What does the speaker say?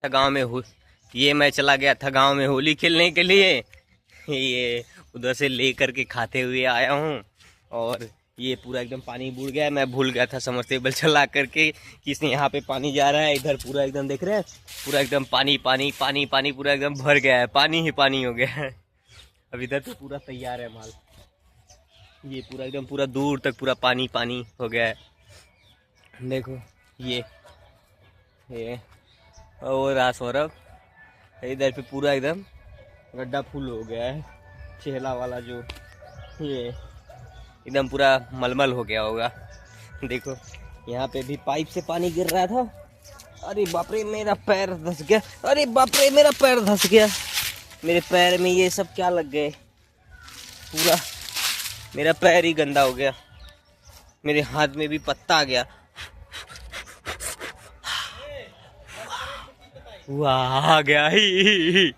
था गांव में ये मैं चला गया था गांव में होली खेलने के लिए। ये उधर से ले करके खाते हुए आया हूँ और ये पूरा एकदम पानी बुड़ गया। मैं भूल गया था समरसेबल चला करके कि इसने यहाँ पे पानी जा रहा है। इधर पूरा एकदम देख रहे हैं, पूरा एकदम पानी पानी पानी पानी पूरा एकदम भर गया है, पानी ही पानी हो गया है। अब इधर तो पूरा तैयार है माल, ये पूरा एकदम पूरा दूर तक पूरा पानी पानी हो गया है। देखो ये और सौरभ इधर पे पूरा एकदम गड्ढा फुल हो गया है। चेहला वाला जो ये एकदम पूरा मलमल हो गया होगा। देखो यहाँ पे भी पाइप से पानी गिर रहा था। अरे बाप रे मेरा पैर धंस गया, अरे बाप रे मेरा पैर धंस गया। मेरे पैर में ये सब क्या लग गए, पूरा मेरा पैर ही गंदा हो गया। मेरे हाथ में भी पत्ता आ गया। वाह आ गया ही।